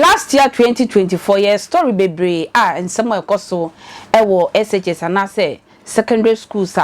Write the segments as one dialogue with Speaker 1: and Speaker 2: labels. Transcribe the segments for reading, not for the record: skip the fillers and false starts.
Speaker 1: last year 2024 year story bebre and some ekoso ewo SHS anase secondary schools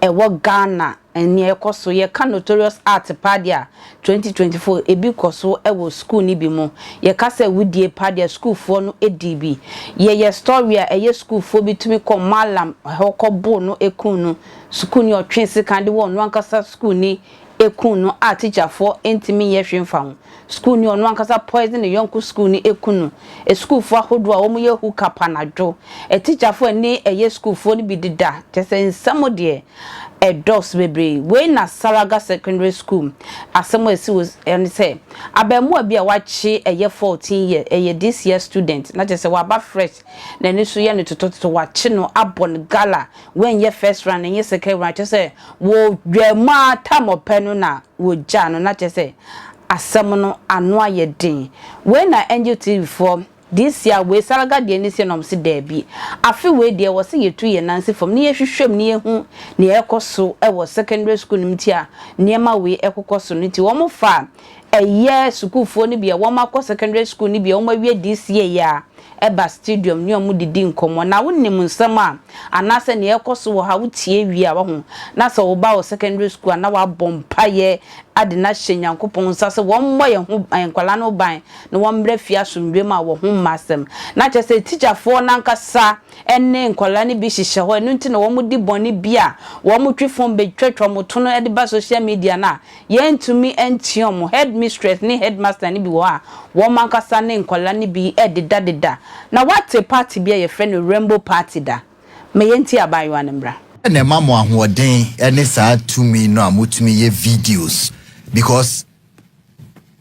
Speaker 1: ewo Ghana and ye ekoso ye ka notorious art padia 2024 ebi koso ewo school ni bi mu ye ka se wudie padia school fo no edibi ye story ye school fo bitumi ko malam hokobo no ekun no school ni otwense kan de won ankasa school ni ekun no a teacher for intimi ye hwemfa ho school ni ono ankasa poison the yonku school ni ekunu e school for ahodo a omo ye hookup anadwo e teacher for ni eye school for ni bi dida tese nsamo de e dos bebre we na Saraga secondary school asemo esi was and say abemu abi a wachi eye 14 year eye this year student na tese wa ba fresh na ni so ye ne tototo wachi no abon gala when ye first run and ye second run tese wo dwema tamopenu na wo ja no na tese asemono anu ayedin we na NGT for this year we Saraga de ni se nom se da bi afi we de wo se yetu ye nansi from ne hwehwem ne hu ne ekoso e wo secondary school nimti a niema we ekokoso nti wo mo fa eye school fo ni bia wo makọ secondary school ni bia wo ma wie this year ya eba stadium ni omu didi nkomo na wonnim nsem a anase ne ekoso wo ha wutie wi a wo ho na se wo ba wo secondary school na wa bompa ye ade na hyenyankopon sase wo mmọ ye ho enkwala no ban na wo mbre fia somdwe ma wo ho masem na chese teacher fo na nkasa enne nkwala ni bi hyehye ho enu nti na wo mudi boni bia wo mo twefon be twetwa mo to no ede ba social media na ye ntumi entiom head mistress ni headmaster ni bi wo a wo mankasa ne nkwala ni bi ededa na what a party be your friend Rainbow Party da me yenti abayo anembra
Speaker 2: ene mamo ahoden ene saa tumi no amutumi ye videos because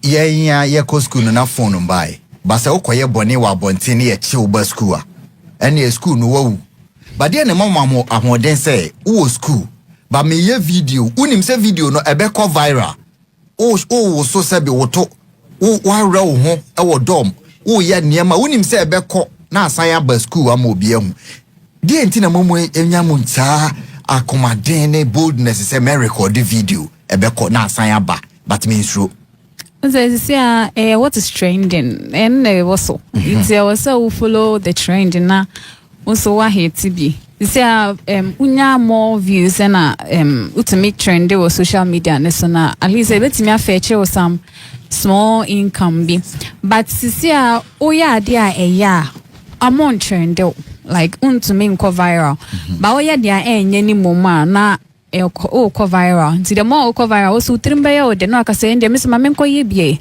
Speaker 2: ye ko school no na phone mbai ba se ukoye bone wa bonte ne ye chill ba school a ene school no wawu ba de ene mamo ahoden say wo school ba me ye video unim se video no ebe ko viral o so se be woto wa ra wo ho e wo dom o ya niema unim se ebekọ na asan ya ba school ama obi ehu die enti na momo enyamu nta akomaden ne boldness se me record video ebekọ na asan ya ba but me nsuro
Speaker 3: so what is trending and also it's also follow the trend na also wa hate bi unya more views and to make trend on social media and so na at least let me fetch or some small income be but sisia oya dia eya amon trend like to me go viral but oya dia enye ni moma na o ko viral nti the more o ko viral so trimba ya o de no aka say ndem me ma menko ye bie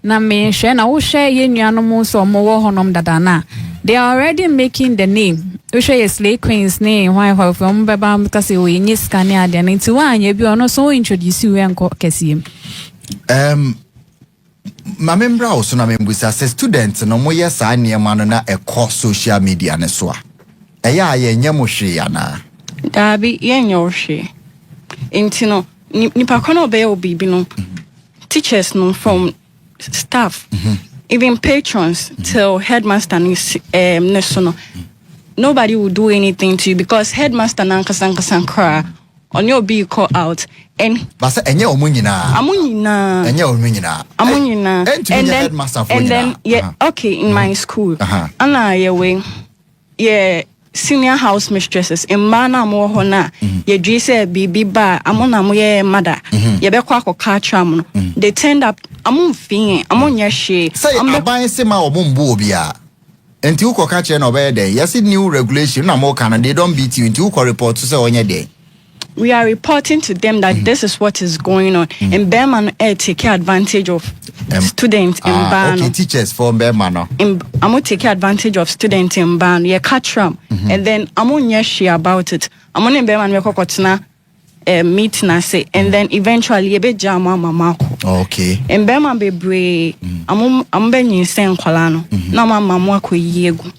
Speaker 3: na me hwe na wo hwe ye nuanom so mo wo honom dada na they are already making the name. We show a slay queen's name. Why from Baba because we in this Scania then into one you be so introduce you and Kessim.
Speaker 2: My member also na membusa say students no mo yes near man na e course social media ne so a. Eya ye nyamo hwe ana.
Speaker 4: Dabi ye nyo hwe. Intino nipa kono be obi bi no. Teachers no from staff. Even patrons till headmaster nesono. Nobody will do anything to you because headmaster nankasankra on your be call out and
Speaker 2: basa enye omunyina enye omunyina
Speaker 4: and then yeah okay in my school ana yewe yeah senior house mistresses in mana mo hona ye dwi say bibi ba amona mo ye mother ye be kwa akọka no they turned up amon fin amonya hwe
Speaker 2: say aban se ma omumbu obia enti ukoka che no be dey yes new regulation na mo can they don't beat you enti uko report to say onye dey
Speaker 4: we are reporting to them that this is what is going on and Berman take advantage of students in ban
Speaker 2: okay teachers for Berman no
Speaker 4: I'm take advantage of students in ban ye catch them and then amonya hwe about it amon Berman me kokotena meet na say and then eventually ye be jama mama
Speaker 2: okay
Speaker 4: and Berman be bre am be nyinsen kwala no na mama mo akoyi egu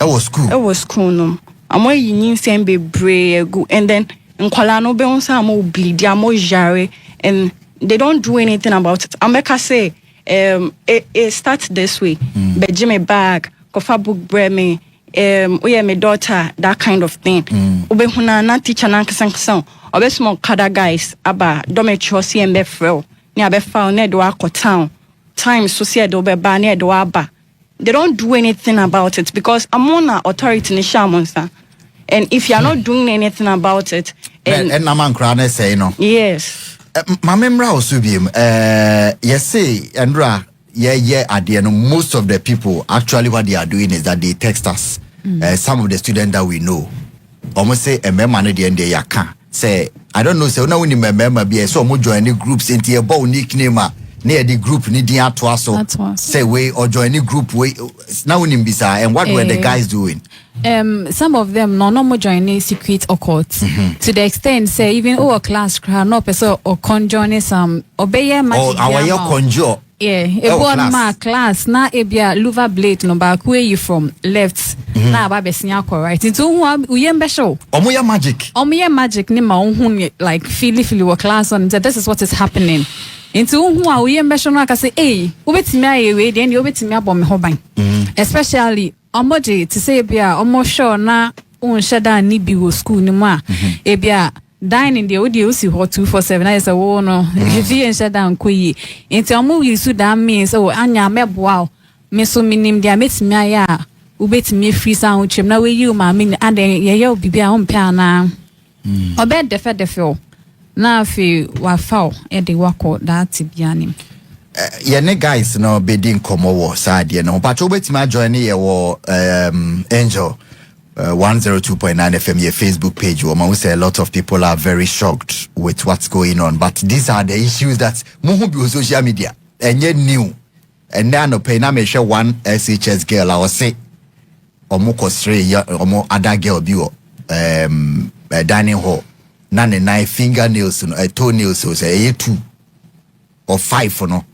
Speaker 2: e was school
Speaker 4: no am yi nyinsen be bre egu and then nkwala no be onsa am bleed am jare and they don't do anything about it ameka say it starts this way be jimmy bag kofa book bre me oye me daughter that kind of thing obehuna na teacher na nkasankasan obesmo kada guys aba dormitory CMB frel ni abefa na do akọ town time so see do be ba na do aba they don't do anything about it because I'm on an authority in Shamonsa. And if you're not doing anything about it,
Speaker 2: and Naman Krane say no.
Speaker 4: Yes.
Speaker 2: My memory also be yes say Andra yeah at the end most of the people actually what they are doing is that they text us. Some of the students that we know almost say a member at the end they can say I don't know say no when member be so mo join any groups into a bow nickname near the group needing to us so say way or join any group way now in bizarre and what were the guys doing?
Speaker 3: Some of them no more join a secret occult to the extent say even a class crowd no person or conjoin some obey magic
Speaker 2: our conjure
Speaker 3: a one mark class na ebia luva blade no back where you from left na ba besia right into who yembe show omoya magic ni ma like feel what class on this is what is happening into who are yembe show na ka say eh obetimi aye we then you obetimi abom me hoban especially omoje to say bia omo sure na unshada ni bi wo school ni ma ebia dining the audio see hot 247 I say oh no if you unshada nkoyi into omo wi su that means oh anya meboa me so minim dia metimi aya ubetimi free sound chem na we you ma me and ye bibia o mpia na obed defe na fi wa foul e de wako that bianim
Speaker 2: ne guys no bedin komo wo side no but obetimi join ye wo Angel 102.9 FM your Facebook page where we say a lot of people are very shocked with what's going on but these are the issues that muhu bi social media and yet new and now no pay na me share one SHS girl I was say omo kostre omo other girl bi dining hall na ne 9 fingernails no toenails so say 2 or 5 no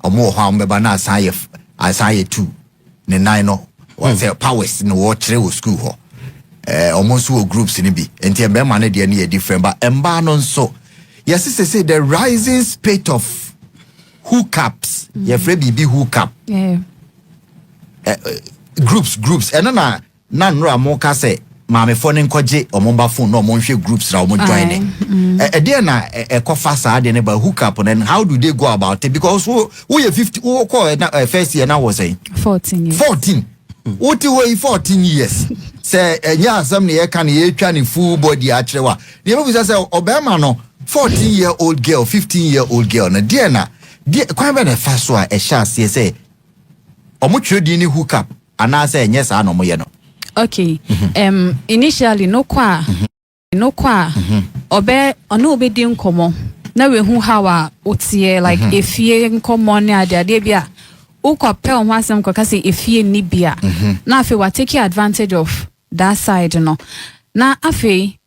Speaker 2: omo ho am be ba na asaye 2 ne 9 no what say powers no wo kire wo school ho almost all groups in be and the man de different but emba so yes say the rising spate of hookups your friend be hookup groups and na nra mo ka say maame phone nkoje omomba phone no mo nhwe groups ra mo join there na ekofa sa de ne ba hookup and how do they go about it because who you 50 who call first year now was saying
Speaker 3: 14 years
Speaker 2: 14 Uti way 14 years. Say nya asem ne ye kan ye twa ne full body a kirewa. Ne be say obema no 14-year-old girl, 15-year-old girl na dia na dia kwan be na fa so a SHS say omo twedi ni hook up ana say nya sa no mo ye no.
Speaker 3: Okay. Initially no kwa obe ono obedi nkomo na we hu how a otie like efie nkomo ne ade bia uko pe on wasem ko kasi efie ni bia na afi wa take advantage of that side no na afi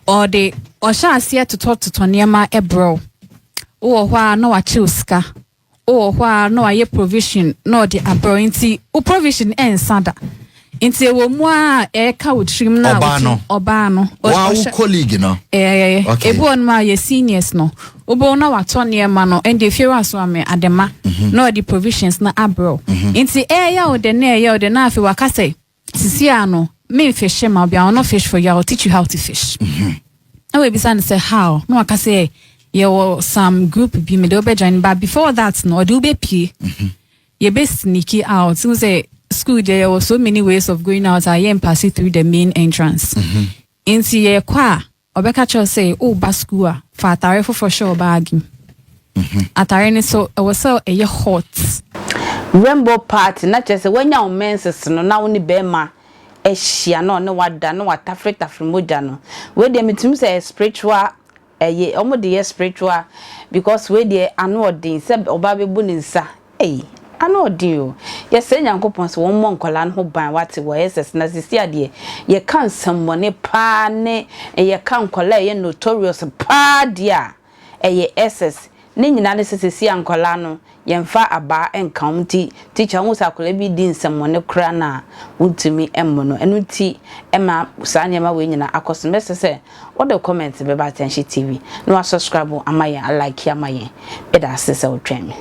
Speaker 3: or the or sha asia to niema ebro o hwa na wa chiuska o hwa na wa ye provision no the abrointi o provision ensada inti ewo mu a e ka wo trim na oba no
Speaker 2: wa colleague no
Speaker 3: ebu on ma ye seniors no obo na wa to niema no and the fear aso ame adema no the provisions na abro inti ya o de na afi wa kase sisi ano me fish ma bia no fish for you I'll teach you how to fish and we be say how no aka say you some group be me do be join but before that no do be pie you be sneaky out so say school there were so many ways of going out I am passing through the main entrance inti ye kwa obeka cho say oh ba school a fa atare for sure bag atare ni so I was so a hot
Speaker 1: rainbow party na chese when ya Menses no na woni be ma ehia no ne wada no watafreta frimoja no we dey metum say spiritual ye omo dey spiritual because we dey anu odin se oba bebu ni nsa ano odin yes nyankopon so won mo nkola no ban wate wo SS na sisi ade ye kan sammone pa ne ye kan nkola ye notorious pa dia ye SS ne nyina ne sisi ankola no yemfa aba encounty teacher nwo sakola bi din sammone kra na untumi emmo no enu ti ema sanya ma we nyina akosomese se what the comment be ba attention TV no subscribe amaye like amaye be da sese o twemi